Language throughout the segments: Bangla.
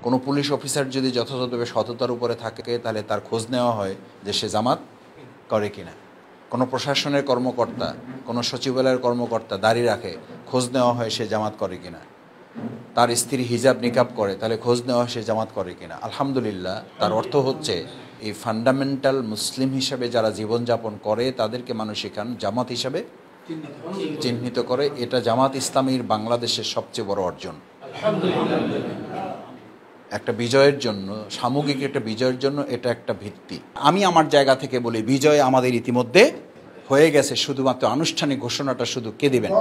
কোনো পুলিশ অফিসার যদি যথাযথভাবে সততার উপরে থাকে তাহলে তার খোঁজ নেওয়া হয় যে সে জামাত করে কিনা। কোনো প্রশাসনের কর্মকর্তা, কোনো সচিবালয়ের কর্মকর্তা দাড়ি রাখে, খোঁজ নেওয়া হয় সে জামাত করে কিনা। তার স্ত্রী হিজাব নিকাব করে, তাহলে খোঁজ নেওয়া হয় সে জামাত করে কিনা। আলহামদুলিল্লাহ, তার অর্থ হচ্ছে এই ফান্ডামেন্টাল মুসলিম হিসাবে যারা জীবনযাপন করে তাদেরকে মানুষ এখান জামাত হিসাবে চিহ্নিত করে। এটা জামাত ইসলামীর বাংলাদেশের সবচেয়ে বড় অর্জন। একটা বিজয়ের জন্য, সামগ্রিক একটা বিজয়ের জন্য এটা একটা ভিত্তি। আমি আমার জায়গা থেকে বলি, বিজয় আমাদের ইতিমধ্যে হয়ে গেছে, শুধুমাত্র আনুষ্ঠানিক ঘোষণাটা শুধু কে দিবেন?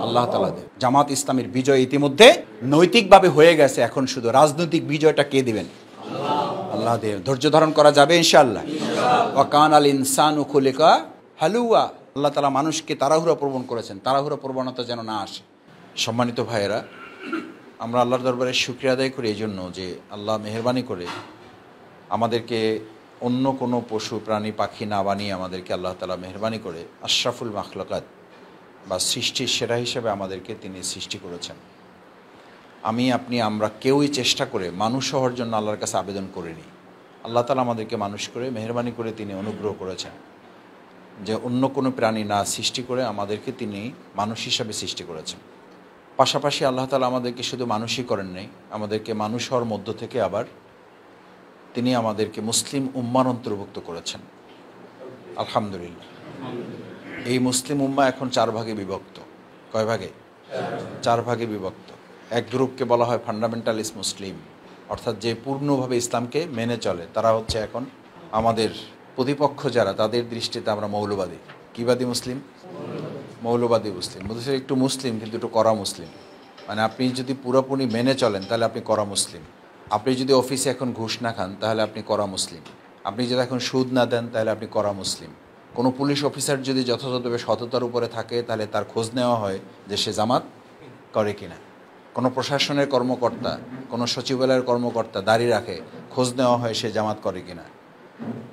আল্লাহ তাআলা দেন। জামাত ইসলামীর বিজয় ইতিমধ্যে নৈতিকভাবে হয়ে গেছে, এখন শুধু রাজনৈতিক বিজয়টা কে দিবেন? আল্লাহ দেব। ধৈর্য ধারণ করা যাবে ইনশাআল্লাহ। ওয়া কানাল ইনসানু খুলিকা হালুয়া। আল্লাহ তাআলা মানুষকে তাড়াহুড়া প্রবণ করেছেন, তাড়াহুড়া প্রবণতা যেন না আসে। সম্মানিত ভাইয়েরা, আমরা আল্লাহর দরবারে শুকরিয়া আদায় করি এই জন্য যে আল্লাহ মেহেরবানি করে আমাদেরকে অন্য কোনো পশু প্রাণী পাখি না বানিয়ে আমাদেরকে আল্লাহ তাআলা মেহেরবানি করে আশরাফুল মাখলুকাত বা সৃষ্টির সেরা হিসেবে আমাদেরকে তিনি সৃষ্টি করেছেন। আপনি আমরা কেউই চেষ্টা করে মানুষ হওয়ার জন্য আল্লাহর কাছে আবেদন করিনি। আল্লাহ তাআলা আমাদেরকে মানুষ করে মেহেরবানি করে তিনি অনুগ্রহ করেছেন যে অন্য কোনো প্রাণী না সৃষ্টি করে আমাদেরকে তিনি মানুষ হিসাবে সৃষ্টি করেছেন। পাশাপাশি আল্লাহ তাআলা আমাদেরকে শুধু মানুষই করেন নাই, আমাদেরকে মানুষ হওয়ার মধ্য থেকে আবার তিনি আমাদেরকে মুসলিম উম্মার অন্তর্ভুক্ত করেছেন। আলহামদুলিল্লাহ। এই মুসলিম উম্মা এখন 4 ভাগে বিভক্ত। কয় ভাগে? 4 ভাগে বিভক্ত। এক গ্রুপকে বলা হয় ফান্ডামেন্টালিস্ট মুসলিম, অর্থাৎ যে পূর্ণভাবে ইসলামকে মেনে চলে। তারা হচ্ছে এখন আমাদের প্রতিপক্ষ যারা, তাদের দৃষ্টিতে আমরা মৌলবাদী। কিবাদী মুসলিম? মৌলবাদী মুসলিম। বলতে একটু মুসলিম কিন্তু একটু কড়া মুসলিম। মানে আপনি যদি পুরোপুরি মেনে চলেন তাহলে আপনি কড়া মুসলিম। আপনি যদি অফিসে এখন ঘুষ না খান তাহলে আপনি কড়া মুসলিম। আপনি যদি এখন সুদ না দেন তাহলে আপনি কড়া মুসলিম। কোনো পুলিশ অফিসার যদি যথাযথভাবে সততার উপরে থাকে তাহলে তার খোঁজ নেওয়া হয় যে সে জামাত করে কিনা। কোনো প্রশাসনের কর্মকর্তা, কোনো সচিবালয়ের কর্মকর্তা দাড়ি রাখে, খোঁজ নেওয়া হয় সে জামাত করে কিনা।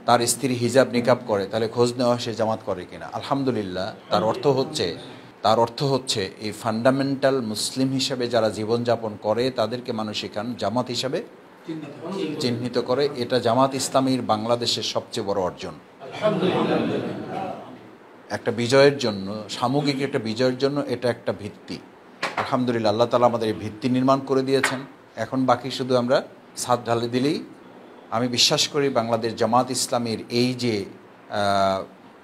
তার স্ত্রী হিজাব নিকাব করে, তাহলে খোঁজ নেওয়া হয় সে জামাত করে কিনা। আলহামদুলিল্লাহ, তার অর্থ হচ্ছে এই ফান্ডামেন্টাল মুসলিম হিসাবে যারা জীবনযাপন করে তাদেরকে মানুষ এখান জামাত হিসাবে চিহ্নিত করে। এটা জামাত ইসলামীর বাংলাদেশের সবচেয়ে বড় অর্জন। একটা বিজয়ের জন্য, সামগ্রিক একটা বিজয়ের জন্য এটা একটা ভিত্তি। আলহামদুলিল্লাহ, আল্লাহ তাআলা আমাদের এই ভিত্তি নির্মাণ করে দিয়েছেন। এখন বাকি শুধু আমরা ছাদ ঢালে দিলেই। আমি বিশ্বাস করি বাংলাদেশ জামাত ইসলামীর এই যে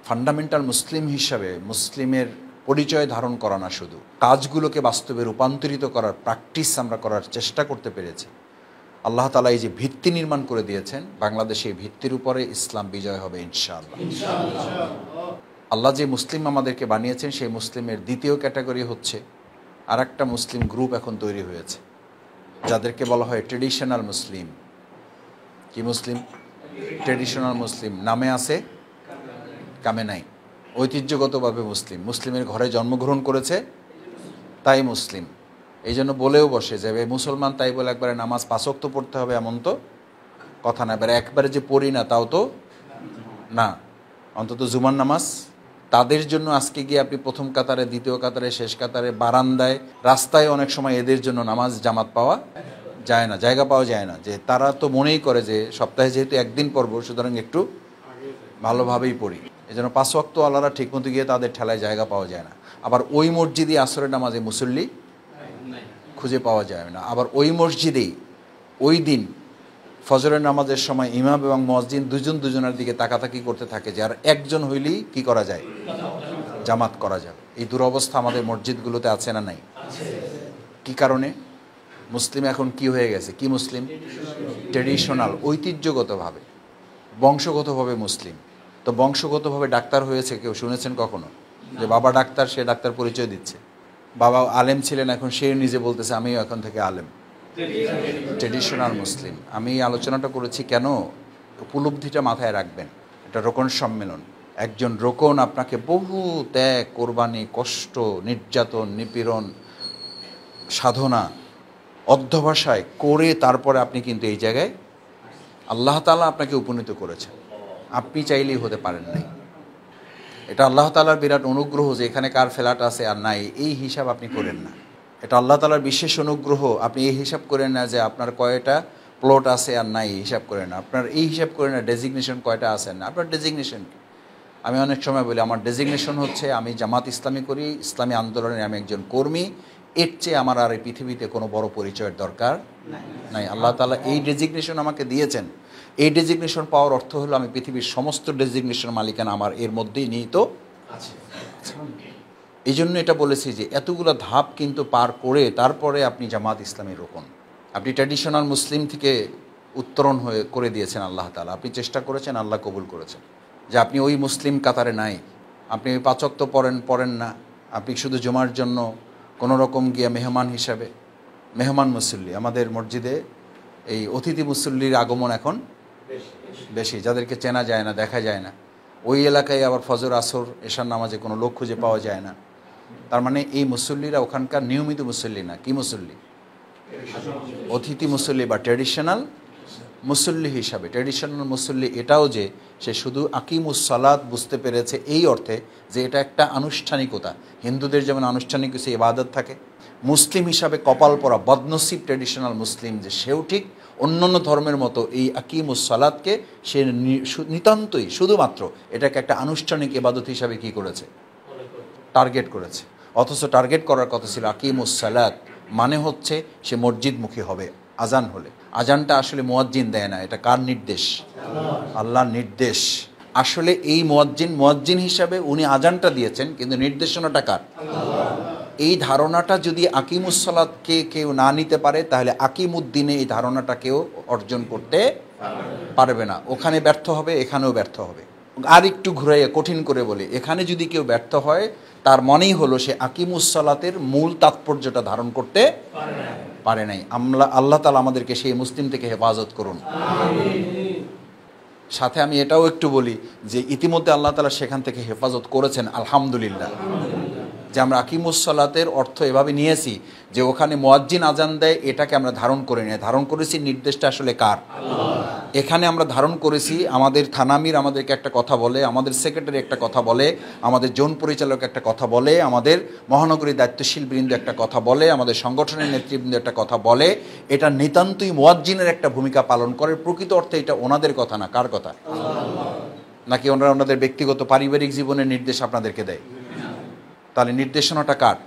ফান্ডামেন্টাল মুসলিম হিসাবে মুসলিমের পরিচয় ধারণ করা না, শুধু কাজগুলোকে বাস্তবে রূপান্তরিত করার প্র্যাকটিস আমরা করার চেষ্টা করতে পেরেছি। আল্লাহ তাআলা এই যে ভিত্তি নির্মাণ করে দিয়েছেন, বাংলাদেশে এই ভিত্তির উপরে ইসলাম বিজয় হবে ইনশাআল্লাহ। আল্লাহ যে মুসলিম আমাদেরকে বানিয়েছেন সেই মুসলিমের দ্বিতীয় ক্যাটাগরি হচ্ছে আর একটা মুসলিম গ্রুপ এখন তৈরি হয়েছে, যাদেরকে বলা হয় ট্রেডিশনাল মুসলিম। কি মুসলিম? ট্রেডিশনাল মুসলিম। নামে আছে, কামে নাই। ঐতিহ্যগতভাবে মুসলিম, মুসলিমের ঘরে জন্মগ্রহণ করেছে তাই মুসলিম। এই জন্য বলেও বসে যে মুসলমান তাই বলে একবারে নামাজ 5 ওয়াক্ত পড়তে হবে এমন তো কথা না। এবারে একবারে যে পড়ি না তাও তো না, অন্তত জুমার নামাজ। তাদের জন্য আজকে গিয়ে আপনি প্রথম কাতারে, দ্বিতীয় কাতারে, শেষ কাতারে, বারান্দায়, রাস্তায় অনেক সময় এদের জন্য নামাজ জামাত পাওয়া যায় না, জায়গা পাওয়া যায় না। যে তারা তো মনেই করে যে সপ্তাহে যেহেতু একদিন পড়ব সুতরাং একটু ভালোভাবেই পড়ি। এই জন্য 5 ওয়াক্ত আল্লাহরা ঠিকমতো গিয়ে তাদের ঠেলায় জায়গা পাওয়া যায় না। আবার ওই মসজিদে আসরের নামাজে মুসল্লি খুঁজে পাওয়া যায় না। আবার ওই মসজিদেই ওই দিন ফজরের নামাজের সময় ইমাম এবং মুয়াজ্জিন দুজনের দিকে তাকাতাকি করতে থাকে যে আর একজন হইলেই কি করা যায়? জামাত করা যাবে। এই দুরবস্থা আমাদের মসজিদগুলোতে আছে না নাই? কি কারণে? মুসলিম এখন কি হয়ে গেছে? কি মুসলিম? ট্রেডিশনাল, ঐতিহ্যগতভাবে, বংশগতভাবে মুসলিম। তো বংশগতভাবে ডাক্তার হয়েছে কেউ শুনেছেন কখনো? যে বাবা ডাক্তার, সে ডাক্তার পরিচয় দিচ্ছে। বাবা আলেম ছিলেন, এখন সে নিজে বলতেছে আমিও এখন থেকে আলেম। ট্রেডিশনাল মুসলিম। আমি আলোচনাটা করেছি কেন? উপলব্ধিটা মাথায় রাখবেন। এটা রোকন সম্মেলন। একজন রোকন আপনাকে বহু ত্যাগ, কোরবানি, কষ্ট, নির্যাতন, নিপীড়ন, সাধনা, অধ্যবসায় করে তারপরে আপনি কিন্তু এই জায়গায় আল্লাহ তাআলা আপনাকে উপনীত করেছেন। আপনি চাইলেই হতে পারেন নাই। এটা আল্লাহ তাআলার বিরাট অনুগ্রহ যে এখানে কার ফ্ল্যাট আছে আর নাই এই হিসাব আপনি করেন না। এটা আল্লাহ তাআলার বিশেষ অনুগ্রহ। আপনি এই হিসাব করেন না যে আপনার কয়টা প্লট আছে আর নাই, হিসাব করেন না। আপনার এই হিসাব করেন না ডেজিগনেশন কয়টা আছে না। আপনার ডেজিগনেশন, আমি অনেক সময় বলি আমার ডেজিগনেশন হচ্ছে আমি জামাত ইসলামী করি, ইসলামী আন্দোলনের আমি একজন কর্মী। এর চেয়ে আমার আর এই পৃথিবীতে কোনো বড় পরিচয়ের দরকার নাই। আল্লাহ তাআলা এই ডেজিগনেশন আমাকে দিয়েছেন। এই ডেজিগনেশন পাওয়ার অর্থ হলো আমি পৃথিবীর সমস্ত ডেজিগনেশন মালিকানা আমার এর মধ্যেই নিহিত আছে। এই জন্য এটা বলেছি যে এতগুলো ধাপ কিন্তু পার করে তারপরে আপনি জামাত ইসলামী রোকন। আপনি ট্র্যাডিশনাল মুসলিম থেকে উত্তরণ হয়ে করে দিয়েছেন আল্লাহ তাআলা। আপনি চেষ্টা করেছেন, আল্লাহ কবুল করেছেন যে আপনি ওই মুসলিম কাতারে নাই। আপনি ওই পাঁচ ওয়াক্ত পড়েন না, আপনি শুধু জুমার জন্য কোনো রকম গিয়া মেহমান হিসাবে, মেহমান মুসল্লি। আমাদের মসজিদে এই অতিথি মুসল্লির আগমন এখন বেশি, যাদেরকে চেনা যায় না, দেখা যায় না। ওই এলাকায় আবার ফজর আসর এশার নামাজে কোনো লোক খুঁজে পাওয়া যায় না। তার মানে এই মুসল্লিরা ওখানকার নিয়মিত মুসল্লি না। কি মুসল্লি? অতিথি মুসল্লি বা ট্র্যাডিশনাল মুসল্লি হিসাবে। ট্র্যাডিশনাল মুসল্লি এটাও যে সে শুধু আকিমুস সালাত বুঝতে পেরেছে এই অর্থে যে এটা একটা আনুষ্ঠানিকতা। হিন্দুদের যেমন আনুষ্ঠানিক কিছু ইবাদত থাকে, মুসলিম হিসাবে কপাল পরা বদনসিব ট্র্যাডিশনাল মুসলিম যে সেও ঠিক অন্যান্য ধর্মের মতো এই আকিমুস সালাতকে সে নিতান্তই শুধুমাত্র এটাকে একটা আনুষ্ঠানিক ইবাদত হিসাবে কি করেছে? টার্গেট করেছে। অথচ টার্গেট করার কথা ছিল আকিমুস সালাত, মানে হচ্ছে সে মসজিদমুখী হবে আজান হলে। আজানটা আসলে মুয়াজ্জিন দেয় না, এটা কার নির্দেশ? আল্লাহর নির্দেশ। আসলে এই মুয়াজ্জিন হিসাবে উনি আজানটা দিয়েছেন, কিন্তু নির্দেশনাটা কার? এই ধারণাটা যদি আকিমুস সালাতকে কেউ না নিতে পারে তাহলে আকিমুদ্দিনে এই ধারণাটা কেউ অর্জন করতে পারবে না। ওখানে ব্যর্থ হবে, এখানেও ব্যর্থ হবে। আর একটু ঘুরাইয়া কঠিন করে বলি, এখানে যদি কেউ ব্যর্থ হয় তার মনেই হলো সে আকিমুস সালাতের মূল তাৎপর্যটা ধারণ করতে পারে নাই। আল্লাহ তাআলা আমাদেরকে সেই মুসলিম থেকে হেফাজত করুন। সাথে আমি এটাও একটু বলি যে ইতিমধ্যে আল্লাহ তাআলা সেখান থেকে হেফাজত করেছেন, আলহামদুলিল্লাহ। যে আমরা আকিমুস সালাতের অর্থ এভাবে নিয়েছি যে ওখানে মুয়াজ্জিন আজান দেয়, এটাকে আমরা ধারণ করে নিই। ধারণ করেছি নির্দেশটা আসলে কার? এখানে আমরা ধারণ করেছি, আমাদের থানামির আমাদেরকে একটা কথা বলে, আমাদের সেক্রেটারি একটা কথা বলে, আমাদের জোন পরিচালক একটা কথা বলে, আমাদের মহানগরীর দায়িত্বশীল বৃন্দ একটা কথা বলে, আমাদের সংগঠনের নেতৃবৃন্দ একটা কথা বলে। এটা নিতান্তই মুয়াজ্জিনের একটা ভূমিকা পালন করে। প্রকৃত অর্থে এটা ওনাদের কথা না। কার কথা? নাকি ওনারা ওনাদের ব্যক্তিগত পারিবারিক জীবনের নির্দেশ আপনাদেরকে দেয়? তাহলে নির্দেশনাটা কার?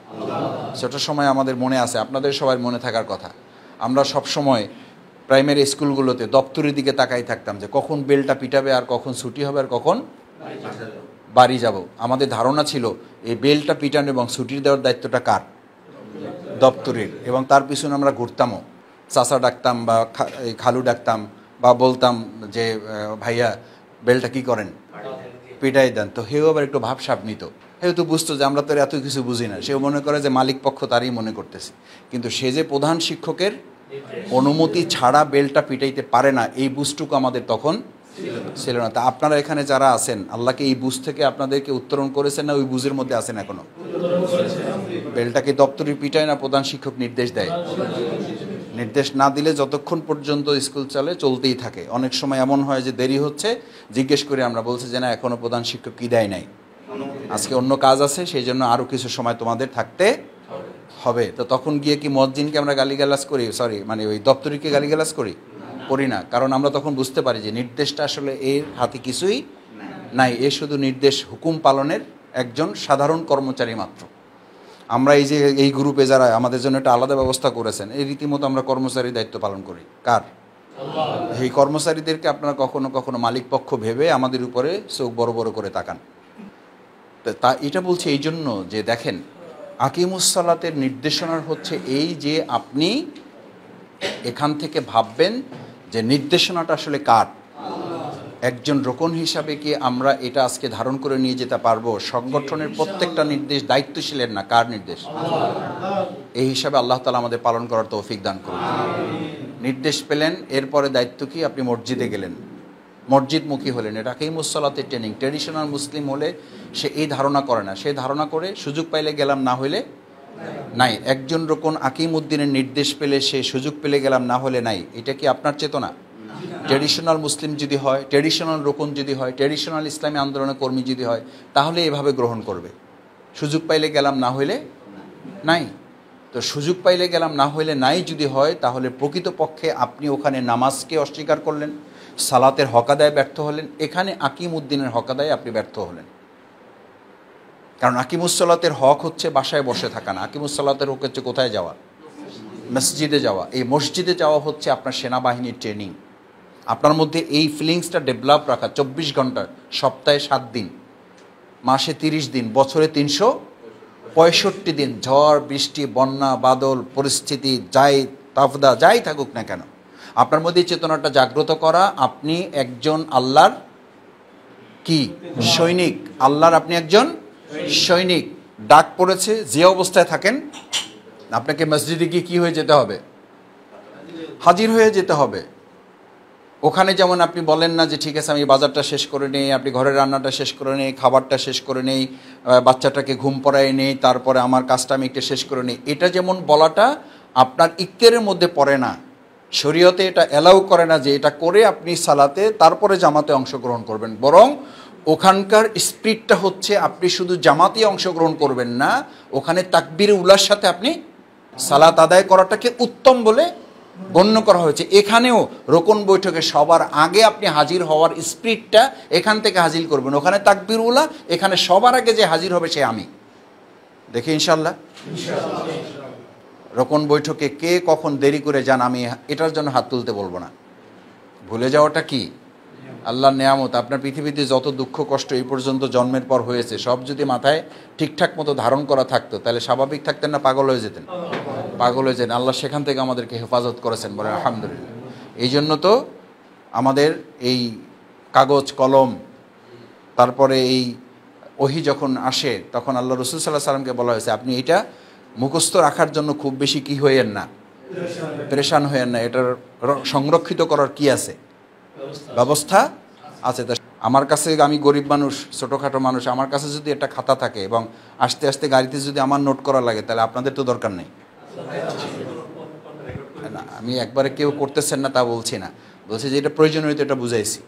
সেটা সময় আমাদের মনে আছে, আপনাদের সবার মনে থাকার কথা। আমরা সব সময় প্রাইমারি স্কুলগুলোতে দপ্তরের দিকে তাকাই থাকতাম যে কখন বেলটা পিটাবে আর কখন ছুটি হবে আর কখন বাড়ি যাব। আমাদের ধারণা ছিল এই বেলটা পিটানো এবং ছুটি দেওয়ার দায়িত্বটা কার? দপ্তরের। এবং তার পিছনে আমরা ঘুরতামও, চাচা ডাকতাম বা খালু ডাকতাম বা বলতাম যে ভাইয়া বেলটা কি করেন, পিটাই দেন। তো হেও আবার একটু ভাবসাব নিত। হেও তো বুঝতো যে আমরা তো এত কিছু বুঝি না। সেও মনে করে যে মালিক পক্ষ তারই মনে করতেছে, কিন্তু সে যে প্রধান শিক্ষকের অনুমতি ছাড়া বেলটা পিটাইতে পারে না, এই বুঝটুকু আমাদের তখন ছিল না। তা আপনারা এখানে যারা আছেন, আল্লাহকে এই বুঝ থেকে আপনাদেরকে উত্তরণ করেছেন না ওই বুঝের মধ্যে আছেন এখনো? বেলটাকে দপ্তরি পিটায় না প্রধান শিক্ষক নির্দেশ দেয়? নির্দেশ না দিলে যতক্ষণ পর্যন্ত স্কুল চলে চলতেই থাকে। অনেক সময় এমন হয় যে দেরি হচ্ছে, জিজ্ঞেস করে আমরা বলছি যে না এখনো প্রধান শিক্ষক কি দেয় নাই, আজকে অন্য কাজ আছে, সেই জন্য আরও কিছু সময় তোমাদের থাকতে হবে। তো তখন গিয়ে কি মুয়াজ্জিনকে আমরা গালিগালাজ করি, মানে ওই দপ্তরিকে গালিগালাজ করি না। কারণ আমরা তখন বুঝতে পারি যে নির্দেশটা আসলে এর হাতে কিছুই নাই, এ শুধু নির্দেশ হুকুম পালনের একজন সাধারণ কর্মচারী মাত্র। আমরা এই যে এই গ্রুপে যারা আমাদের জন্য একটা আলাদা ব্যবস্থা করেছেন, এই রীতিমতো আমরা কর্মচারীর দায়িত্ব পালন করি। কার? এই কর্মচারীদেরকে আপনারা কখনো কখনো মালিক পক্ষ ভেবে আমাদের উপরে চোখ বড় বড় করে তাকান। তা এটা বলছি এই জন্য যে দেখেন, আকিমুস সালাতের নির্দেশনার হচ্ছে এই যে আপনি এখান থেকে ভাববেন যে নির্দেশনাটা আসলে কার। একজন রোকন হিসাবে কি আমরা এটা আজকে ধারণ করে নিয়ে যেতে পারবো? সংগঠনের প্রত্যেকটা নির্দেশ দায়িত্বশীলের না, কার নির্দেশ? এই হিসাবে আল্লাহ তাআলা আমাদের পালন করার তৌফিক দান করুন। নির্দেশ পেলেন, এরপরে দায়িত্ব কি? আপনি মসজিদে গেলেন, মসজিদমুখী হলেন। এটা আকিমুস সালাতের ট্রেনিং। ট্র্যাডিশনাল মুসলিম হলে সে এই ধারণা করে না, সে ধারণা করে সুযোগ পাইলে গেলাম, না হলে নাই। একজন রোকন আকিমউদ্দিনের নির্দেশ পেলে সে সুযোগ পেলে গেলাম, না হলে নাই। এটা কি আপনার চেতনা? ট্র্যাডিশনাল মুসলিম যদি হয়, ট্র্যাডিশনাল রোকন যদি হয়, ট্র্যাডিশনাল ইসলামী আন্দোলনের কর্মী যদি হয়, তাহলে এভাবে গ্রহণ করবে। সুযোগ পাইলে গেলাম, না হইলে নাই। তো সুযোগ পাইলে গেলাম, না হইলে নাই যদি হয়, তাহলে প্রকৃতপক্ষে আপনি ওখানে নামাজকে অস্বীকার করলেন, সালাতের হক আদায় ব্যর্থ হলেন, এখানে আকিম উদ্দিনের হক আদায় আপনি ব্যর্থ হলেন। কারণ আকিমুসসালাতের হক হচ্ছে বাসায় বসে থাকা না, আকিমুসসালাতের হক হচ্ছে কোথায় যাওয়া? মসজিদে যাওয়া। এই মসজিদে যাওয়া হচ্ছে আপনার সেনাবাহিনীর ট্রেনিং। আপনার মধ্যে এই ফিলিংসটা ডেভেলপ রাখা 24 ঘন্টা, সপ্তাহে 7 দিন, মাসে 30 দিন, বছরে 365 দিন, ঝড় বৃষ্টি বন্যা বাদল পরিস্থিতি যাই তাফদা যাই থাকুক না কেন, আপনার মধ্যে চেতনাটা জাগ্রত করা, আপনি একজন আল্লাহর কি সৈনিক, আল্লাহর আপনি একজন সৈনিক। ডাক পড়েছে, যে অবস্থায় থাকেন আপনাকে মসজিদে গিয়ে কী হয়ে যেতে হবে? হাজির হয়ে যেতে হবে। ওখানে যেমন আপনি বলেন না যে ঠিক আছে আমি বাজারটা শেষ করে নেই, আপনি ঘরের রান্নাটা শেষ করে নেই, খাবারটা শেষ করে নেই, বাচ্চাটাকে ঘুম পড়াই নেই, তারপরে আমার কাজটা আমি একটু শেষ করে নেই, এটা যেমন বলাটা আপনার ইক্তেরের মধ্যে পড়ে না, শরীয়তে এটা অ্যালাউ করে না যে এটা করে আপনি সালাতে তারপরে জামাতে অংশগ্রহণ করবেন। বরং ওখানকার স্পিরিটটা হচ্ছে আপনি শুধু জামাতে অংশগ্রহণ করবেন না, ওখানে তাকবীর উলার সাথে আপনি সালাত আদায় করাটাকে উত্তম বলে গণ্য করা হয়েছে। এখানেও রোকন বৈঠকে সবার আগে আপনি হাজির হওয়ার স্পিরিটটা এখান থেকে হাজির করবেন। ওখানে তাকবীর উলা, এখানে সবার আগে যে হাজির হবে সে আমি। দেখি ইনশাল্লাহ রোকন বৈঠকে কে কখন দেরি করে যান, আমি এটার জন্য হাত তুলতে বলবো না। ভুলে যাওয়াটা কি আল্লাহর নেয়ামত। আপনার পৃথিবীতে যত দুঃখ কষ্ট এই পর্যন্ত জন্মের পর হয়েছে, সব যদি মাথায় ঠিকঠাক মতো ধারণ করা থাকতো, তাহলে স্বাভাবিক থাকতেন না পাগল হয়ে যেতেন? পাগল হয়ে যেতেন। আল্লাহ সেখান থেকে আমাদেরকে হেফাজত করেছেন, বলেন আলহামদুলিল্লাহ। এই জন্য তো আমাদের এই কাগজ কলম, তারপরে এই ওহী যখন আসে তখন আল্লাহ রসুল সাল্লাহ সাল্লামকে বলা হয়েছে আপনি এটা মুখস্থ রাখার জন্য খুব বেশি কি হইয়েন না, পেরেশান হইয়েন না, এটার সংরক্ষিত করার কি আছে, ব্যবস্থা আছে। তা আমার কাছে, আমি গরিব মানুষ, ছোটোখাটো মানুষ, আমার কাছে যদি একটা খাতা থাকে এবং আস্তে আস্তে গাড়িতে যদি আমার নোট করা লাগে, তাহলে আপনাদের তো দরকার নেই না। আমি একবারে কেউ করতেছেন না তা বলছি না, বলছি যে এটা প্রয়োজনীয়তা, এটা বুঝাইছি।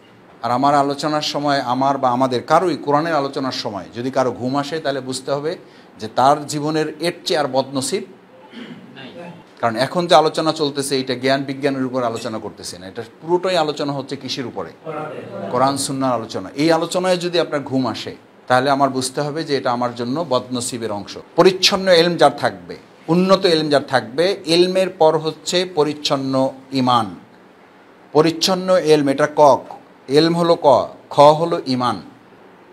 আর আমার আলোচনার সময়, আমার বা আমাদের কারোই কোরআনের আলোচনার সময় যদি কারো ঘুম আসে, তাহলে বুঝতে হবে যে তার জীবনের এর চেয়ে আর বদনসিব। কারণ এখন যে আলোচনা চলতেছে এটা জ্ঞান বিজ্ঞানের উপর আলোচনা করতেছে না, এটা পুরোটাই আলোচনা হচ্ছে কিসের উপরে? কোরআন সুন্নাহর আলোচনা। এই আলোচনায় যদি আপনার ঘুম আসে, তাহলে আমার বুঝতে হবে যে এটা আমার জন্য বদনসিবের অংশ। পরিচ্ছন্ন এলম যার থাকবে, উন্নত এলম যার থাকবে, এলমের পর হচ্ছে পরিচ্ছন্ন ইমান। পরিচ্ছন্ন এলম, এটা ক, এলম হলো ক, খ হলো ইমান।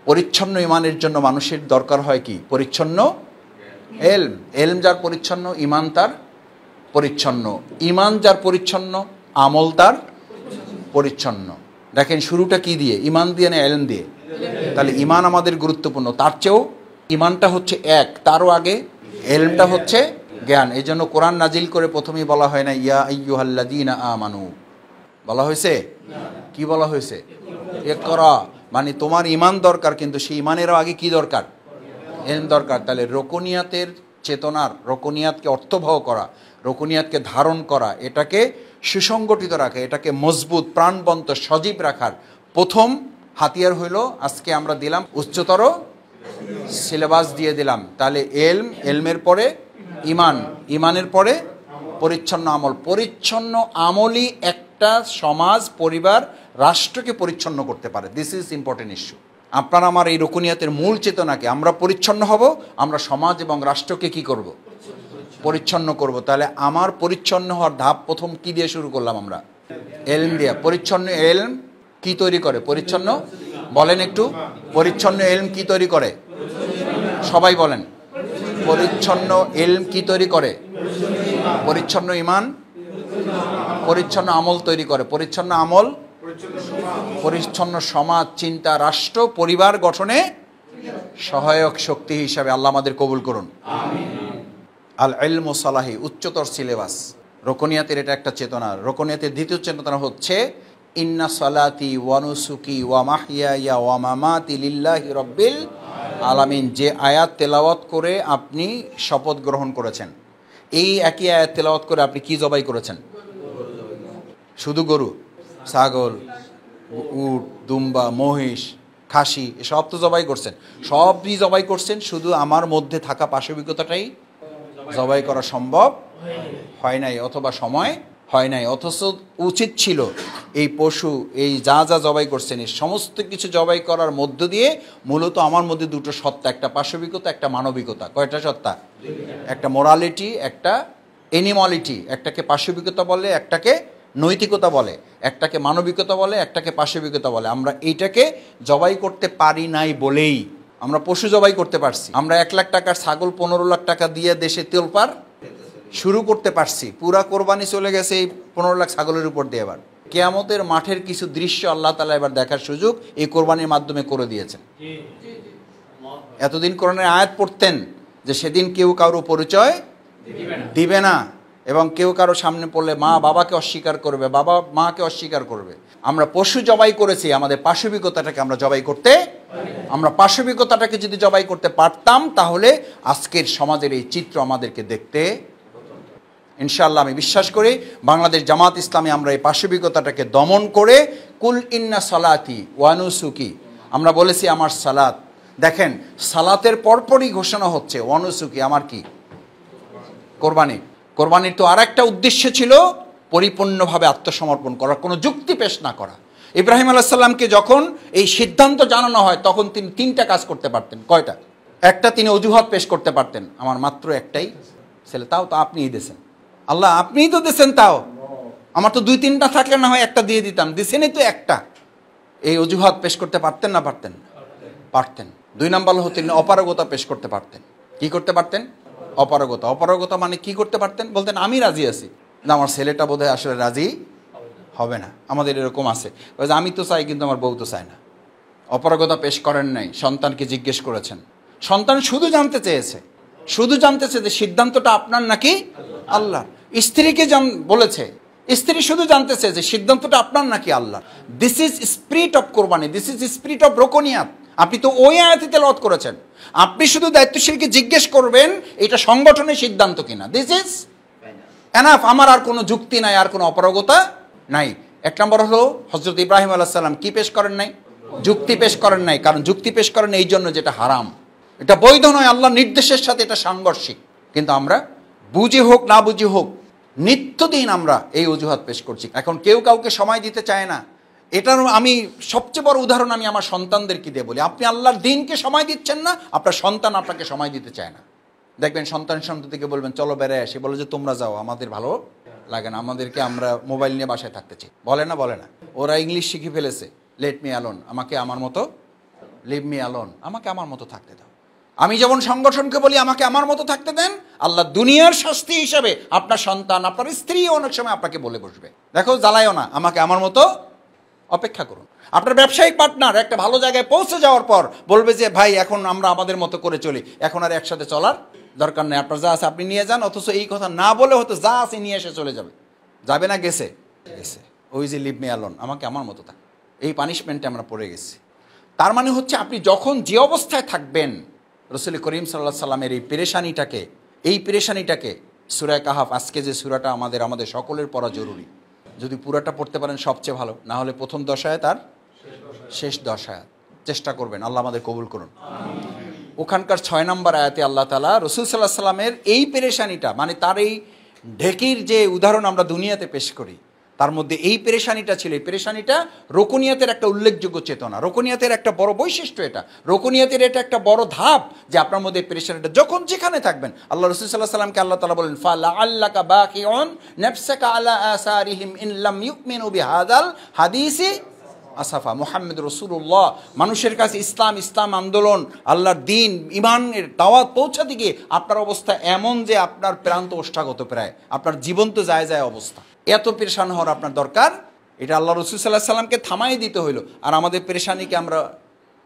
পরিচ্ছন্ন ইমানের জন্য মানুষের দরকার হয় কি? পরিচ্ছন্ন এলম। এলম যার পরিচ্ছন্ন, ইমান তার পরিচ্ছন্ন। ইমান যার পরিচ্ছন্ন, আমল তার পরিচ্ছন্ন। দেখেন শুরুটা কি দিয়ে? ইমান দিয়ে না এলম দিয়ে? তাহলে ইমান আমাদের গুরুত্বপূর্ণ। তার চেয়েও ইমানটা হচ্ছে এক, তারও আগে এলমটা হচ্ছে জ্ঞান। এই জন্য কোরআন নাজিল করে প্রথমেই বলা হয় না ইয়া আইয়ুহাল্লাযীনা আমানু, বলা হয়েছে কি? বলা হয়েছে ইকরা। মানে তোমার ইমান দরকার, কিন্তু সেই ইমানেরও আগে কি দরকার? এলম দরকার। তাহলে রোকনিয়াতের চেতনার, রোকনিয়াতকে অর্থবহ করা, রোকনিয়াতকে ধারণ করা, এটাকে সুসংগঠিত রাখা, এটাকে মজবুত প্রাণবন্ত সজীব রাখার প্রথম হাতিয়ার হইল আজকে আমরা দিলাম উচ্চতর সিলেবাস দিয়ে দিলাম। তাহলে এলম, এলমের পরে ইমান, ইমানের পরে পরিচ্ছন্ন আমল। পরিচ্ছন্ন আমলই একটা সমাজ, পরিবার, রাষ্ট্রকে পরিচ্ছন্ন করতে পারে। This is important issue. আপনার আমার এই রোকনিয়াতের মূল চেতনাকে আমরা পরিচ্ছন্ন হব, আমরা সমাজ এবং রাষ্ট্রকে কি করব? পরিচ্ছন্ন করব। তাহলে আমার পরিচ্ছন্ন হওয়ার ধাপ প্রথম কি দিয়ে শুরু করলাম আমরা? এলম দিয়া। পরিচ্ছন্ন এলম কি তৈরি করে? পরিচ্ছন্ন, বলেন একটু, পরিচ্ছন্ন এলম কি তৈরি করে? সবাই বলেন, পরিচ্ছন্ন এলম কি তৈরি করে? পরিচ্ছন্ন ইমান পরিচ্ছন্ন আমল তৈরি করে। পরিচ্ছন্ন আমল পরিচ্ছন্ন সমাজ, চিন্তা, রাষ্ট্র, পরিবার গঠনে সহায়ক শক্তি হিসাবে আল্লাহ আমাদের কবুল করুন। আল ইলমু সালাহি, উচ্চতর সিলেবাস। রোকনিয়াতের এটা একটা চেতনা। রোকনিয়াতের দ্বিতীয় চেতনা হচ্ছে ইন্না সালাতি ওয়া নুসুকি ওয়া মাহইয়ায়া ওয়া মামাতি লিল্লাহি রাব্বিল আলামিন। যে আয়াত তেলাওয়াত করে আপনি শপথ গ্রহণ করেছেন, এই একই আয়াত তেলাওয়াত করে আপনি কি জবাই করেছেন? শুধু গরু, ছাগল, উট, দুম্বা, মহিষ, খাসি, এসব তো জবাই করছেন, সবই জবাই করছেন, শুধু আমার মধ্যে থাকা পাশবিকতাটাই জবাই করা সম্ভব হয় নাই, অথবা সময় হয় নাই। অথচ উচিত ছিল এই পশু, এই যা যা জবাই করছেন, এই সমস্ত কিছু জবাই করার মধ্য দিয়ে মূলত আমার মধ্যে দুটো সত্তা, একটা পাশবিকতা, একটা মানবিকতা। কয়টা সত্তা? একটা মোরালিটি, একটা এনিমলিটি। একটাকে পাশবিকতা বলে, একটাকে নৈতিকতা বলে, একটাকে মানবিকতা বলে, একটাকে পাশবিকতা বলে। আমরা এইটাকে জবাই করতে পারি নাই বলেই আমরা পশু জবাই করতে পারছি। আমরা 1 লাখ টাকার ছাগল 15 লাখ টাকা দিয়ে দেশে তোলপাড় শুরু করতে পারছি। পুরা কোরবানি চলে গেছে এই 15 লাখ ছাগলের উপর দিয়ে। এবার কিয়ামতের মাঠের কিছু দৃশ্য আল্লাহ তাআলা এবার দেখার সুযোগ এই কোরবানির মাধ্যমে করে দিয়েছেন। এতদিন কোরআনের আয়াত পড়তেন যে সেদিন কেউ কারো পরিচয় দিবে না, এবং কেউ কারো সামনে পড়লে মা বাবাকে অস্বীকার করবে, বাবা মাকে অস্বীকার করবে। আমরা পশু জবাই করেছি, আমাদের পাশবিকতাটাকে আমরা জবাই করতে, আমরা পাশবিকতাটাকে যদি জবাই করতে পারতাম তাহলে আজকের সমাজের এই চিত্র আমাদেরকে দেখতে, ইনশাআল্লাহ আমি বিশ্বাস করি বাংলাদেশ জামাত ইসলামী আমরা এই পাশবিকতাটাকে দমন করে কুল ইন্না সালাতি ওয়া নুসুকি, আমরা বলেছি আমার সালাত। দেখেন সালাতের পরপরই ঘোষণা হচ্ছে ওয়া নুসুকি, আমার কি? কোরবানি। কোরবানির তো আর একটা উদ্দেশ্য ছিল পরিপূর্ণভাবে আত্মসমর্পণ করা, কোনো যুক্তি পেশ না করা। ইব্রাহিম আলাইহিস সালামকে যখন এই সিদ্ধান্ত জানানো হয় তখন তিনি 3টা কাজ করতে পারতেন। কয়টা? একটা, তিনি অজুহাত পেশ করতে পারতেন, আমার মাত্র একটাই ছেলে, তাও তো আপনিই দিয়েছেন, আল্লাহ আপনিই তো দিয়েছেন, তাও আমার তো 2-3টা থাকলে না হয় একটা দিয়ে দিতাম, দিছেনই তো একটা। এই অজুহাত পেশ করতে পারতেন না পারতেন? পারতেন। 2 নম্বর হলো তিনি অপারগতা পেশ করতে পারতেন। কি করতে পারতেন? অপারগতা। অপারগতা মানে কি করতে পারতেন? বলতেন আমি রাজি আছি, না আমার ছেলেটা বোধহয় আসলে রাজি হবে না। আমাদের এরকম আছে, আমি তো চাই কিন্তু আমার বউ তো চায় না। অপারগতা পেশ করেন নাই, সন্তানকে জিজ্ঞেস করেছেন। সন্তান শুধু জানতে চেয়েছে, শুধু জানতেছে যে সিদ্ধান্তটা আপনার নাকি আল্লাহ। স্ত্রীকে বলেছে, স্ত্রী শুধু জানতেছে যে সিদ্ধান্তটা আপনার নাকি আল্লাহ। দিস ইজ স্পিরিট অফ কোরবানি, দিস ইজ স্পিরিট অফ রোকনিয়াত। আপনি তো ওই আয়াতে তেলাওয়াত করেছেন। আপনি শুধু দায়িত্বশীলকে জিজ্ঞেস করবেন এটা সংগঠনের সিদ্ধান্ত কিনা, দিস ইজ এনাফ। আমার আর কোনো যুক্তি নাই, আর কোনো অপারগতা নাই। 1 নম্বর হলো হযরত ইব্রাহিম আলাইহিস সালাম কি পেশ করেন নাই? যুক্তি পেশ করেন নাই। কারণ যুক্তি পেশ করেন এই জন্য যেটা হারাম, এটা বৈধ নয়, আল্লাহর নির্দেশের সাথে এটা সাংঘর্ষিক। কিন্তু আমরা বুঝে হোক না বুঝে হোক নিত্যদিন আমরা এই অজুহাত পেশ করছি। এখন কেউ কাউকে সময় দিতে চায় না। এটার আমি সবচেয়ে বড় উদাহরণ আমি আমার সন্তানদেরকে দিয়ে বলি। আপনি আল্লাহর দিনকে সময় দিচ্ছেন না, আপনার সন্তান আপনাকে সময় দিতে চায় না। দেখবেন সন্তানকে বলবেন চলো বেড়ায় আসি, বলে যে তোমরা যাও, আমাদের ভালো লাগে না, আমাদেরকে আমরা মোবাইল নিয়ে বাসায় থাকতে চাই। বলে না? বলে না। ওরা ইংলিশ শিখে ফেলেছে, লেট মি অ্যালোন, আমাকে আমার মতো, লিভ মি অ্যালোন, আমাকে আমার মতো থাকতে দাও। আমি যেমন সংগঠনকে বলি আমাকে আমার মতো থাকতে দেন, আল্লাহ দুনিয়ার শাস্তি হিসাবে আপনার সন্তান, আপনার স্ত্রী অনেক সময় আপনাকে বলে বসবে, দেখো জ্বালায়ও না, আমাকে আমার মতো অপেক্ষা করুন। আপনার ব্যবসায়িক পার্টনার একটা ভালো জায়গায় পৌঁছে যাওয়ার পর বলবে যে ভাই এখন আমরা আমাদের মতো করে চলি, এখন আর একসাথে চলার দরকার নেই, আপনার যা আছে আপনি নিয়ে যান। অথচ এই কথা না বলে হয়তো যা আছে নিয়ে এসে চলে যাবে। যাবে না? গেছে গেছে। ওই যে লিভ মি অ্যালোন, আমাকে আমার মতো থাক, এই পানিশমেন্টে আমরা পড়ে গেছি। তার মানে হচ্ছে আপনি যখন যে অবস্থায় থাকবেন, রাসূল করিম সাল্লাল্লাহু আলাইহি সাল্লামের এই পেরেশানিটাকে সূরা কাহাফ, আজকে যে সূরাটা আমাদের সকলের পড়া জরুরি, যদি পুরাটা পড়তে পারেন সবচেয়ে ভালো, না হলে প্রথম 10 আয়াত আর শেষ 10 আয়াত চেষ্টা করবেন, আল্লাহ আমাদের কবুল করুন। ওখানকার 6 নম্বর আয়াতে আল্লাহ তাআলা রাসূল সাল্লাল্লাহু আলাইহি সাল্লামের এই পেরেশানিটা, মানে তার এই ঢেকির যে উদাহরণ আমরা দুনিয়াতে পেশ করি, তার মধ্যে এই পেরেশানিটা ছিল। এই পেরেশানিটা রোকনিয়াতের একটা উল্লেখযোগ্য চেতনা, রোকনিয়াতের একটা বড় বৈশিষ্ট্য, রোকনিয়াতের এটা একটা বড় ধাপ যে আপনার মধ্যে পেরেশানিটা যখন যেখানে থাকবেন, আল্লাহ রাসূল সাল্লাল্লাহু আলাইহি সাল্লামকে আল্লাহ তাআলা বলেন ফালাআল্লাকা বাকিউন নাফসাকা আলা আসারিহিম ইন লাম ইউমিনু বিহাযাল হাদিসি আসাফা। মুহাম্মদ রাসূলুল্লাহ মানুষের কাছে ইসলাম আন্দোলন, আল্লাহর দ্বীন, ঈমানের দাওয়াত পৌঁছাতে গিয়ে আপনার অবস্থা এমন যে আপনার প্রান্ত ওষ্ঠাগত, প্রায় আপনার জীবন্ত যায় অবস্থা। এত পেরেশান হওয়ার আপনার দরকার, এটা আল্লাহ রাসূল সাল্লাল্লাহু আলাইহি সাল্লামকে থামাই দিতে হইল। আর আমাদের পেরেশানিকে আমরা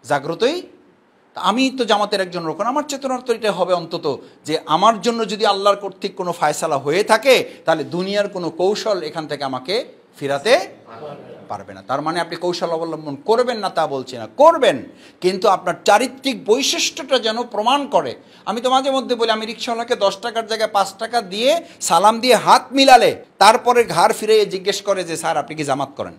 জাগ্রতই। আমি তো জামাতের একজন রোকন, আমার চেতনার তো এটা হবে অন্তত যে আমার জন্য যদি আল্লাহর কর্তৃক কোনো ফায়সালা হয়ে থাকে তাহলে দুনিয়ার কোনো কৌশল এখান থেকে আমাকে ফিরাতে পারবে না। তার মানে আপনি কৌশল অবলম্বন করবেন না তা বলছি না, করবেন, কিন্তু আপনার চারিত্রিক বৈশিষ্ট্যটা যেন প্রমাণ করে। আমি তো মাঝে মধ্যে বলি, আমি রিক্সাওয়ালাকে 10 টাকার জায়গায় 5 টাকা দিয়ে সালাম দিয়ে হাত মিলালে তারপরে ঘাড় ফিরে জিজ্ঞেস করে যে স্যার আপনি কি জামাত করেন?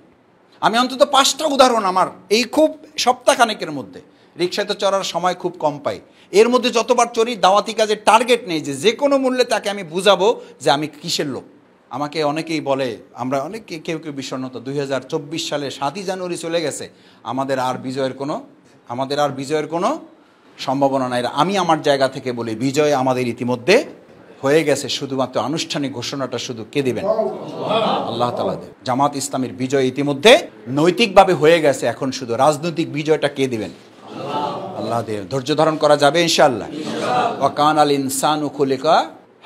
আমি অন্তত 5টা উদাহরণ আমার এই খুব সপ্তাহখানেকের মধ্যে রিক্সায় তো চড়ার সময় খুব কম পাই, এর মধ্যে যতবার চড়ি দাওয়াতি কাজের টার্গেট নেই যে কোনো মূল্যে তাকে আমি বুঝাবো যে আমি কিসের লোক। আমাকে অনেকেই বলে, আমরা অনেকে কেউ কেউ বিষণ্ণতা, 2024 সালে 7ই জানুয়ারি চলে গেছে, আমাদের আর বিজয়ের কোনো সম্ভাবনা নাই। আমি আমার জায়গা থেকে বলি, বিজয় আমাদের ইতিমধ্যে হয়ে গেছে, শুধুমাত্র আনুষ্ঠানিক ঘোষণাটা শুধু কে দিবেন? আল্লাহ তাআলা দেন। জামাত ইসলামের বিজয় ইতিমধ্যে নৈতিকভাবে হয়ে গেছে, এখন শুধু রাজনৈতিক বিজয়টা কে দিবেন? আল্লাহ দেবেন। ধৈর্য ধারণ করা যাবে ইনশাআল্লাহ। ওয়া কানাল ইনসানু খুলিকা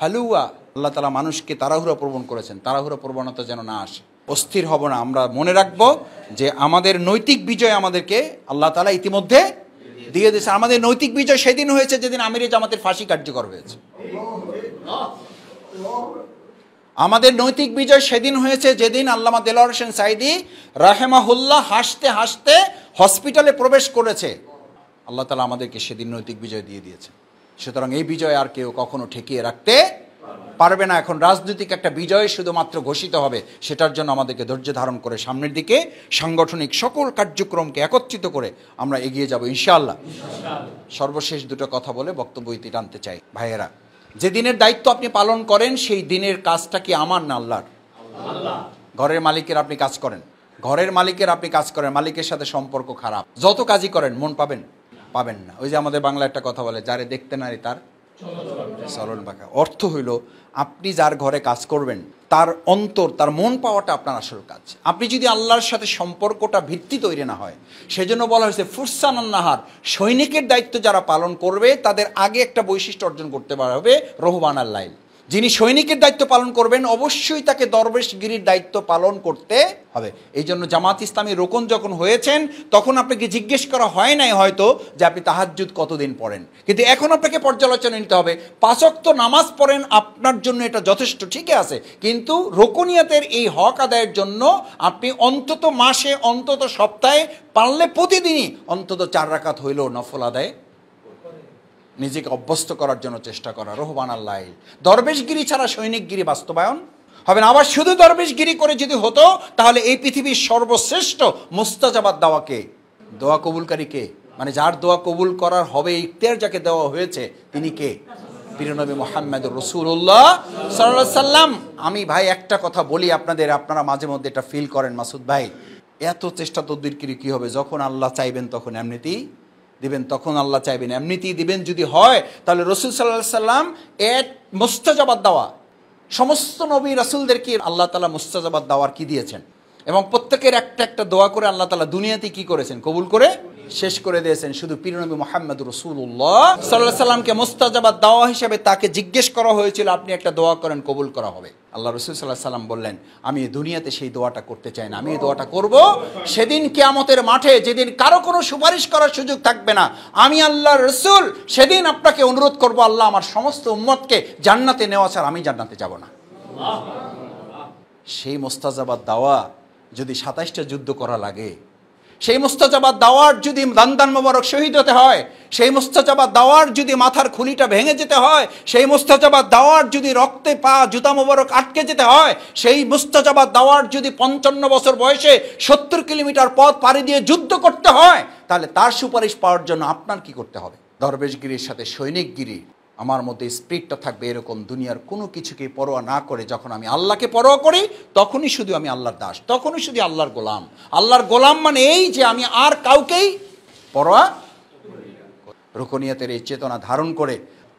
হালুয়া। আল্লাহ তাআলা মানুষকে তাড়াহুড়া প্রবণ করেছেন, তাড়াহুড়া প্রবণতা যেন না আসে, অস্থির হব না। আমরা মনে রাখবো যে আমাদের নৈতিক বিজয় আমাদেরকে আল্লাহ তাআলা ইতিমধ্যে দিয়ে দিয়েছে। আমাদের নৈতিক বিজয় সেদিন হয়েছে যেদিন আমিরে জামাতের ফাঁসি কার্যকর হয়েছে। আমাদের নৈতিক বিজয় সেদিন হয়েছে যেদিন আল্লামা দেলোয়ার হোসেন সাঈদী রাহেমাহুল্লাহ হাসতে হাসতে হসপিটালে প্রবেশ করেছে। আল্লাহ তাআলা আমাদেরকে সেদিন নৈতিক বিজয় দিয়ে দিয়েছে। সুতরাং এই বিজয় আর কেউ কখনো ঠেকিয়ে রাখতে পারবে না। এখন রাজনৈতিক একটা বিজয় শুধুমাত্র ঘোষিত হবে, সেটার জন্য আমাদেরকে ধৈর্য ধারণ করে সামনের দিকে সাংগঠনিক সকল কার্যক্রমকে একত্রিত করে আমরা এগিয়ে যাব ইনশাআল্লাহ। সর্বশেষ দুটো কথা বলে বক্তব্য ইতি টানতে চাই। ভাইয়েরা, যে দিনের দায়িত্ব আপনি পালন করেন সেই দিনের কাজটা কি আমার না আল্লাহর? ঘরের মালিকের আপনি কাজ করেন, মালিকের সাথে সম্পর্ক খারাপ, যত কাজই করেন মন পাবেন না। ওই যে আমাদের বাংলা একটা কথা বলে, যারে দেখতে নারী তার চলন বাঁকা। অর্থ হইল, আপনি যার ঘরে কাজ করবেন তার অন্তর, তার মন পাওয়াটা আপনার আসল কাজ। আপনি যদি আল্লাহর সাথে সম্পর্কটা ভিত্তি তৈরি না হয়, সেজন্য বলা হয়েছে ফুরসানান নাহার, সৈনিকের দায়িত্ব যারা পালন করবে তাদের আগে একটা বৈশিষ্ট্য অর্জন করতে পারা হবে, রহবানাল লাইল। যিনি সৈনিকের দায়িত্ব পালন করবেন অবশ্যই তাকে দরবেশগিরির দায়িত্ব পালন করতে হবে। এই জন্য জামাত ইসলামী রোকন যখন হয়েছেন তখন আপনাকে জিজ্ঞেস করা হয় নাই হয়তো যে আপনি তাহাজ্জুদ কতদিন পড়েন, কিন্তু এখন আপনাকে পর্যালোচনা নিতে হবে। 5 ওয়াক্ত নামাজ পড়েন, আপনার জন্য এটা যথেষ্ট, ঠিকই আছে, কিন্তু রোকনিয়াতের এই হক আদায়ের জন্য আপনি অন্তত মাসে, অন্তত সপ্তাহে, পারলে প্রতিদিনই অন্তত 4 রাকাত হইলেও নফল আদায় নিজেকে অভ্যস্ত করার জন্য চেষ্টা করা, রহবানাল লাইল। দরবেশগিরি ছাড়া সৈনিকগিরি বাস্তবায়ন হবে না। আবার শুধু দরবেশগিরি করে যদি হতো তাহলে এই পৃথিবীর সর্বশ্রেষ্ঠ মুস্তাজাবাত দাওয়াকে, দোয়া কবুলকারী কে, মানে যার দোয়া কবুল করার হবে ইখতিয়ার যাকে দেওয়া হয়েছে তিনি কে? প্রিয় নবী মুহাম্মদুর রাসূলুল্লাহ সাল্লাল্লাহু আলাইহি সাল্লাম। আমি ভাই একটা কথা বলি আপনাদের, আপনারা মাঝে মধ্যে এটা ফিল করেন, মাসুদ ভাই এত চেষ্টা তদবিরগিরি কি হবে? যখন আল্লাহ চাইবেন তখন এমনিতেই দিবেন, তখন আল্লাহ চাইবেন এমনিতেই দিবেন। যদি হয় তাহলে রাসূল সাল্লাল্লাহু আলাইহি সাল্লাম মুস্তাজাবাত দাওয়া, সমস্ত নবী রাসূলদেরকে আল্লাহ তাআলা মুস্তাজাবাত দাওয়ার কি দিয়েছেন, এবং প্রত্যেকের একটা একটা দোয়া করে আল্লাহ তাআলা দুনিয়াতে কি করেছেন? কবুল করে শেষ করে দিয়েছেন। শুধু প্রিয় নবী মুহাম্মদুর রাসূলুল্লাহ সাল্লাল্লাহু আলাইহি সাল্লামকে মুস্তাজাবাত দাওয়া হিসেবে তাকে জিজ্ঞেস করা হয়েছিল, আপনি একটা দোয়া করেন, কবুল করা হবে। আল্লাহ রাসূল সাল্লাল্লাহু আলাইহি সাল্লাম বললেন, আমি দুনিয়াতে সেই দোয়াটা করতে চাই না, আমি এই দোয়াটা করব সেদিন কিয়ামতের মাঠে, যেদিন কারো কোনো সুপারিশ করার সুযোগ থাকবে না। আমি আল্লাহর রাসূল সেদিন আপনাকে অনুরোধ করব, আল্লাহ আমার সমস্ত উম্মতকে জান্নাতে নেওয়া ছাড়া আমি জান্নাতে যাব না। সেই মুস্তাজাবাত দাওয়া যদি 27টা যুদ্ধ করা লাগে, সেই মুস্তাজাবাত দাওয়ার যদি দান্দান মোবারক শহীদ হতে হয়, সেই মুস্তাজাবাত দাওয়ার যদি মাথার খুলিটা ভেঙে যেতে হয়, সেই মুস্তাজাবাত দাওয়ার যদি রক্তে পা জুতা মোবারক আটকে যেতে হয়, সেই মুস্তাজাবাত দাওয়ার যদি 55 বছর বয়সে 70 কিলোমিটার পথ পাড়ি দিয়ে যুদ্ধ করতে হয়, তাহলে তার সুপারিশ পাওয়ার জন্য আপনার কি করতে হবে? দরবেশগিরির সাথে সৈনিকগিরি আমার মধ্যে স্পিরিটটা থাকবে এরকম, দুনিয়ার কোনো কিছুকে পরোয়া না করে যখন আমি আল্লাহকে পরোয়া করি তখনই শুধু আমি আল্লাহর দাস, তখনই শুধু আল্লাহর গোলাম। আল্লাহর গোলাম মানে এই যে আমি আর কাউকেই পরোয়া। রুকনিয়াতের এই চেতনা ধারণ করে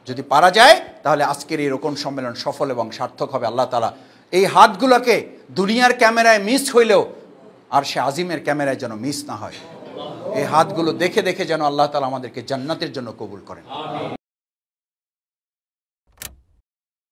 যদি পারা যায় তাহলে আজকের এই রোকন সম্মেলন সফল এবং সার্থক হবে। আল্লাহ তাআলা এই হাতগুলোকে দুনিয়ার ক্যামেরায় মিস হইলেও আর সে আজিমের ক্যামেরায় যেন মিস না হয়। এই হাতগুলো দেখে দেখে যেন আল্লাহ তাআলা আমাদেরকে জান্নাতের জন্য কবুল করেন।